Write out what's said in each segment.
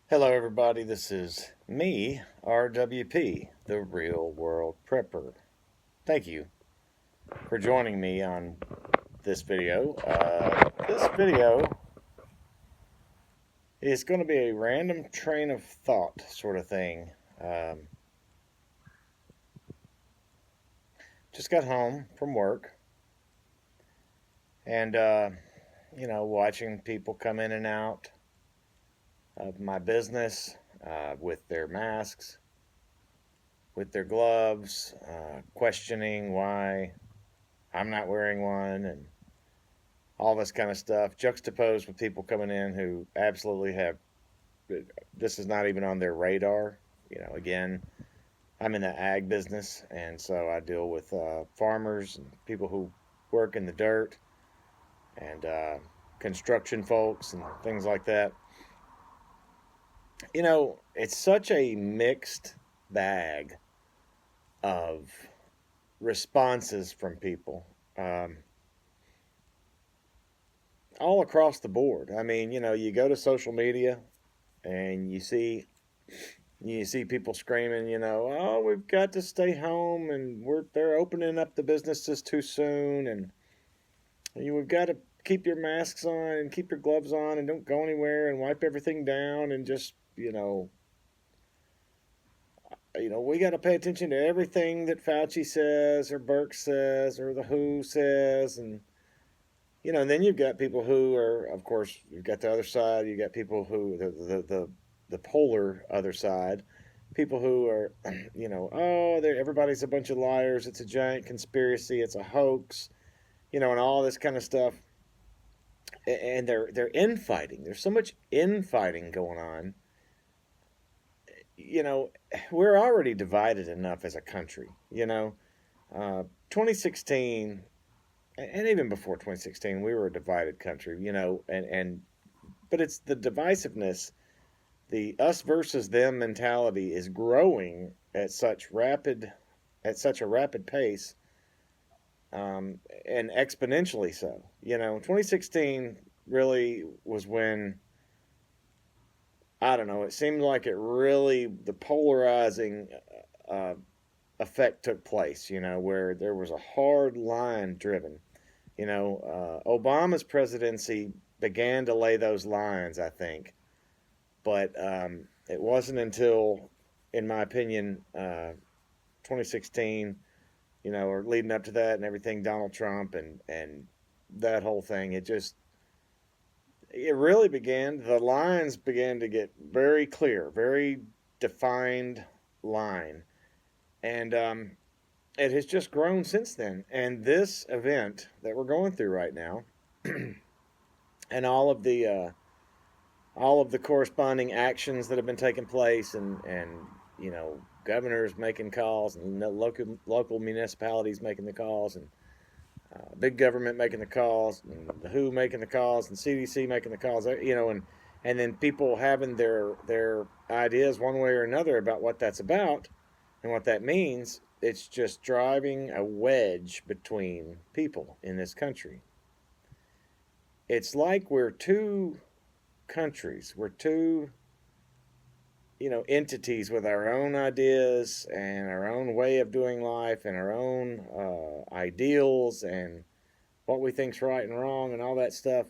Hello, everybody. This is me, RWP, the Real World Prepper. Thank you for joining me on this video. This video is going to be a random train of thought sort of thing. Um, just got home from work and, watching people come in and out of my business with their masks, with their gloves, questioning why I'm not wearing one, and all this kind of stuff, juxtaposed with people coming in who absolutely have this is not even on their radar. Again, I'm in the ag business, and so I deal with farmers and people who work in the dirt and construction folks and things like that. It's such a mixed bag of responses from people. All across the board. I mean, you go to social media and you see people screaming, oh, we've got to stay home, and they're opening up the businesses too soon, and we've got to keep your masks on and keep your gloves on and don't go anywhere and wipe everything down and just we got to pay attention to everything that Fauci says or Burke says or the WHO says. And then you've got people who are, of course, you've got the other side. You've got people who, the polar other side, people who are, oh, everybody's a bunch of liars. It's a giant conspiracy. It's a hoax, and all this kind of stuff. And they're infighting. There's so much infighting going on. We're already divided enough as a country. 2016, and even before 2016, we were a divided country, but it's the divisiveness, the us versus them mentality is growing at such a rapid pace, and exponentially so. 2016 really was when, I don't know, it seemed like the polarizing effect took place, where there was a hard line driven. Obama's presidency began to lay those lines, I think. But it wasn't until, in my opinion, 2016, or leading up to that and everything, Donald Trump and that whole thing, it really began, the lines began to get very clear, very defined line. And it has just grown since then. And this event that we're going through right now, and all of the corresponding actions that have been taking place, and governors making calls, and local municipalities making the calls, and big government making the calls, and the WHO making the calls, and CDC making the calls, and then people having their ideas one way or another about what that's about and what that means. It's just driving a wedge between people in this country. It's like we're two countries, we're two entities with our own ideas and our own way of doing life and our own ideals and what we think's right and wrong and all that stuff,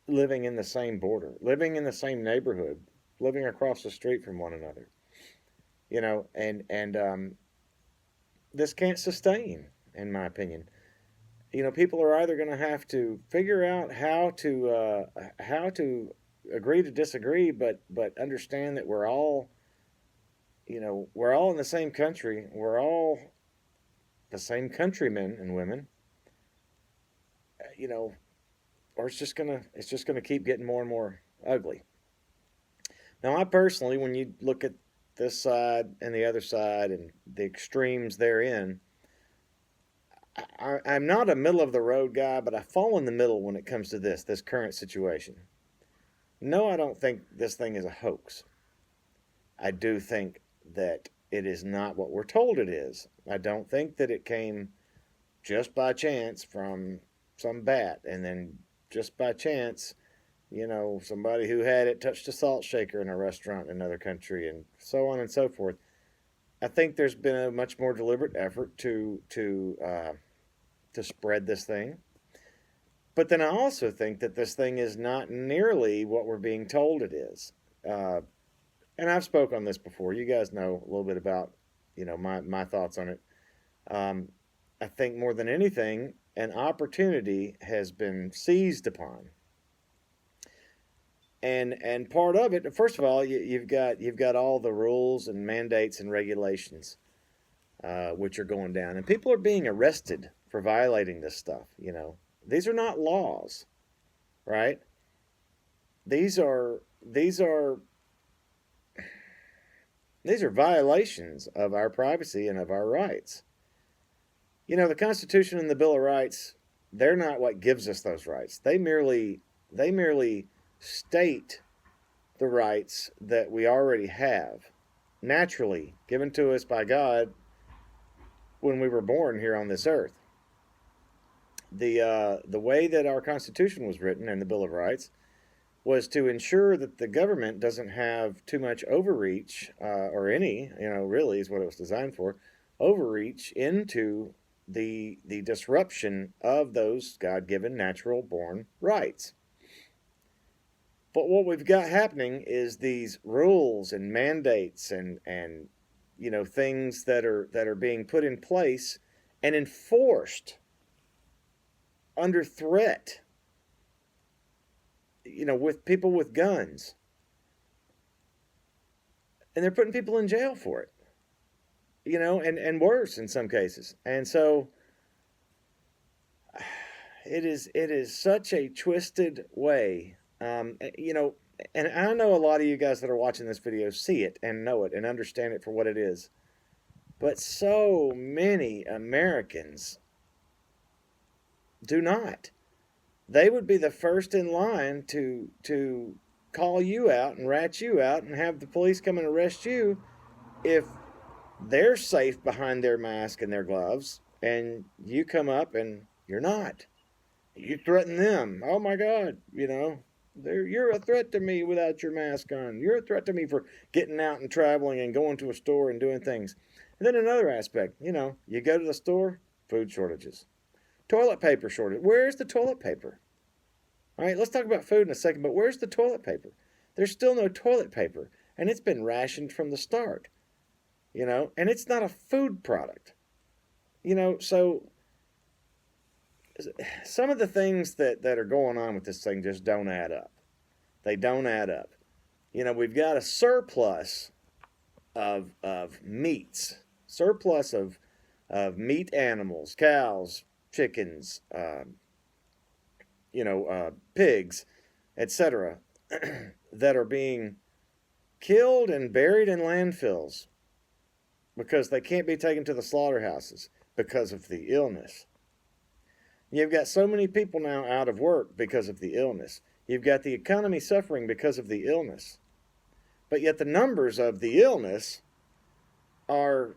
living in the same border, living in the same neighborhood, living across the street from one another. And this can't sustain, in my opinion. People are either going to have to figure out how to agree to disagree, but understand that we're all in the same country. We're all the same countrymen and women. Or it's just gonna keep getting more and more ugly. Now, I personally, when you look at this side and the other side and the extremes therein, I'm not a middle of the road guy, but I fall in the middle when it comes to this current situation. No, I don't think this thing is a hoax. I do think that it is not what we're told it is. I don't think that it came just by chance from some bat, and then just by chance Somebody who had it touched a salt shaker in a restaurant in another country, and so on and so forth. I think there's been a much more deliberate effort to spread this thing. But then I also think that this thing is not nearly what we're being told it is. Uh, and I've spoke on this before. You guys know a little bit about, my thoughts on it. Um, I think more than anything, an opportunity has been seized upon, and part of it. First of all, you've got all the rules and mandates and regulations, which are going down, and people are being arrested for violating this stuff. These are not laws, right? These are these are these are violations of our privacy and of our rights. The Constitution and the Bill of Rights, they're not what gives us those rights. They merely state the rights that we already have, naturally given to us by God when we were born here on this earth. The way that our Constitution was written and the Bill of Rights was to ensure that the government doesn't have too much overreach, or any, really is what it was designed for, overreach into the disruption of those God-given natural born rights. But what we've got happening is these rules and mandates and things that are being put in place and enforced under threat, with people with guns. And they're putting people in jail for it, and worse in some cases. And so it is such a twisted way, and I know a lot of you guys that are watching this video see it and know it and understand it for what it is. But so many Americans do not. They would be the first in line to call you out and rat you out and have the police come and arrest you if they're safe behind their mask and their gloves, and you come up and you're not. You threaten them. Oh my God, you're a threat to me without your mask on. You're a threat to me for getting out and traveling and going to a store and doing things. And then another aspect, you go to the store, food shortages. Toilet paper shortage. Where's the toilet paper? All right, let's talk about food in a second, but where's the toilet paper? There's still no toilet paper, and it's been rationed from the start, and it's not a food product. So some of the things that are going on with this thing just don't add up. They don't add up. We've got a surplus of meats, surplus of meat animals, cows, chickens, pigs, etc., that are being killed and buried in landfills because they can't be taken to the slaughterhouses because of the illness. You've got so many people now out of work because of the illness. You've got the economy suffering because of the illness. But yet the numbers of the illness are,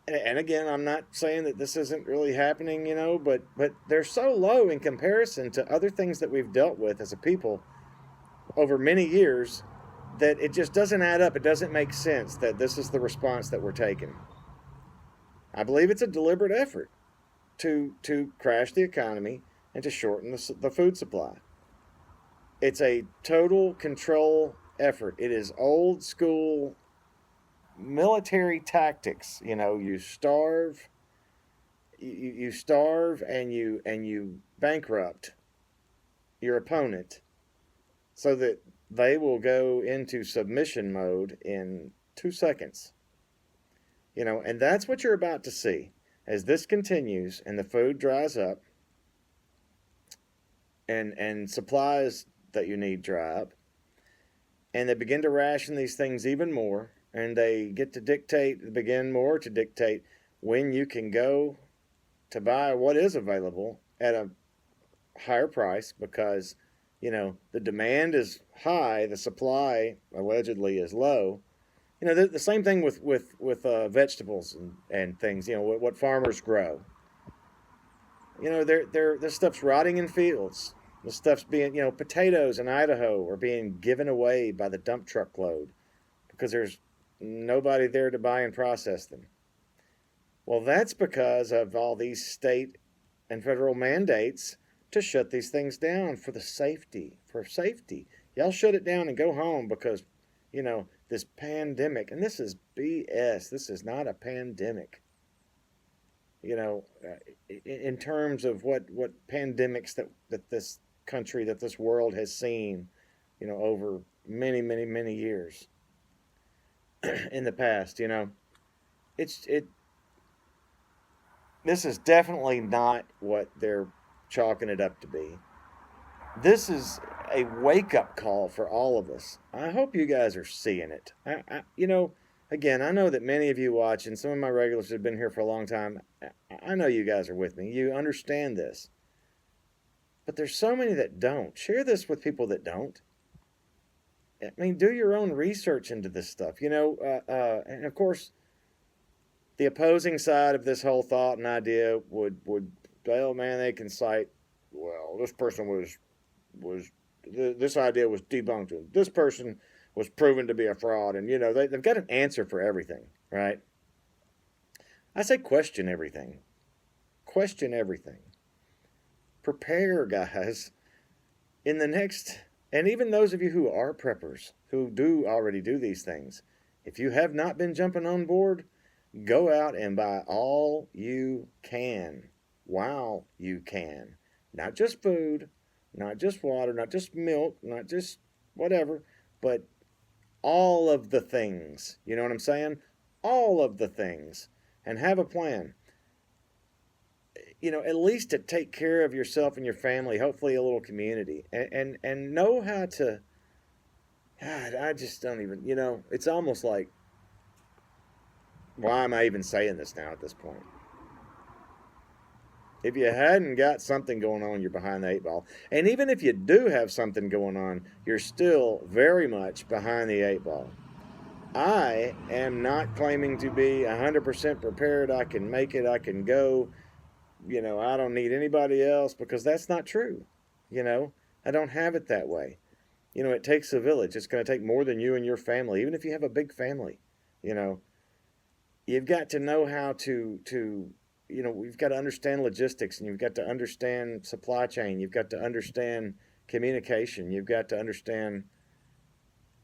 and again, I'm not saying that this isn't really happening, but they're so low in comparison to other things that we've dealt with as a people over many years that it just doesn't add up. It doesn't make sense that this is the response that we're taking. I believe it's a deliberate effort to crash the economy and to shorten the food supply. It's a total control effort. It is old school military tactics. You starve, you starve, and you bankrupt your opponent so that they will go into submission mode in 2 seconds. And that's what you're about to see as this continues and the food dries up and supplies that you need dry up, and they begin to ration these things even more, and they get to begin more to dictate when you can go to buy what is available at a higher price because, the demand is high, the supply allegedly is low. The same thing with vegetables and things, what farmers grow. This stuff's rotting in fields. The stuff's being, potatoes in Idaho are being given away by the dump truck load because there's nobody there to buy and process them. Well, that's because of all these state and federal mandates to shut these things down for safety. Y'all shut it down and go home because, this pandemic, and this is BS. This is not a pandemic. In terms of what pandemics that this country, that this world has seen, over many, many, many years in the past, this is definitely not what they're chalking it up to be. This is a wake-up call for all of us. I hope you guys are seeing it. Again, I know that many of you watch, and some of my regulars have been here for a long time. I know you guys are with me. You understand this. But there's so many that don't. Share this with people that don't. I mean, do your own research into this stuff. And of course, the opposing side of this whole thought and idea would well, man, they can cite, well, this person this idea was debunked. This person was proven to be a fraud. And, they've got an answer for everything, right? I say question everything. Question everything. Prepare, guys. In the next, and even those of you who are preppers, who do already do these things, if you have not been jumping on board, go out and buy all you can while you can. Not just food, not just water, not just milk, not just whatever, but all of the things. You know what I'm saying? All of the things. And have a plan. At least to take care of yourself and your family, hopefully a little community. And know how to, God, I just don't even, it's almost like, why am I even saying this now at this point? If you hadn't got something going on, you're behind the eight ball. And even if you do have something going on, you're still very much behind the eight ball. I am not claiming to be 100% prepared. I can make it. I can go. I don't need anybody else, because that's not true. I don't have it that way. It takes a village. It's going to take more than you and your family, even if you have a big family. You've got to know how to we've got to understand logistics, and you've got to understand supply chain. You've got to understand communication. You've got to understand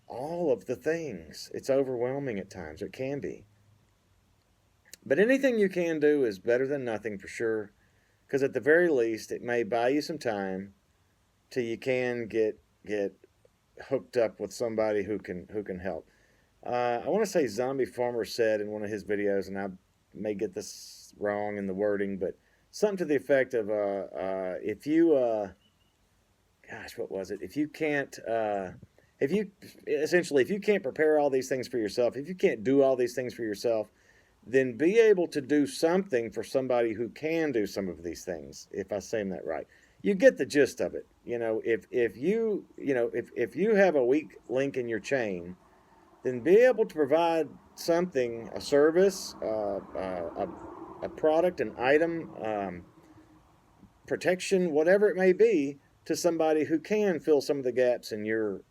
all of the things. It's overwhelming at times. It can be. But anything you can do is better than nothing, for sure, because at the very least, it may buy you some time till you can get hooked up with somebody who can help. I want to say Zombie Farmer said in one of his videos, and I may get this wrong in the wording, but something to the effect of, if you, gosh, what was it? If you can't prepare all these things for yourself, if you can't do all these things for yourself, then be able to do something for somebody who can do some of these things, if I say that right. You get the gist of it. If you have a weak link in your chain, then be able to provide something, a service, a product, an item, protection, whatever it may be, to somebody who can fill some of the gaps in your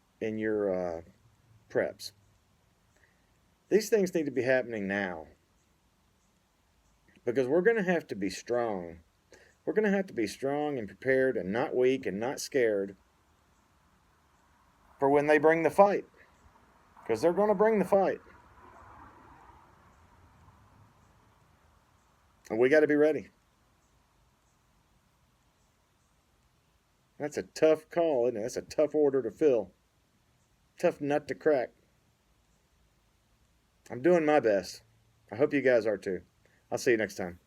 preps. These things need to be happening now, because we're going to have to be strong. We're going to have to be strong and prepared and not weak and not scared for when they bring the fight, because they're going to bring the fight. And we got to be ready. That's a tough call, isn't it? That's a tough order to fill. Tough nut to crack. I'm doing my best. I hope you guys are too. I'll see you next time.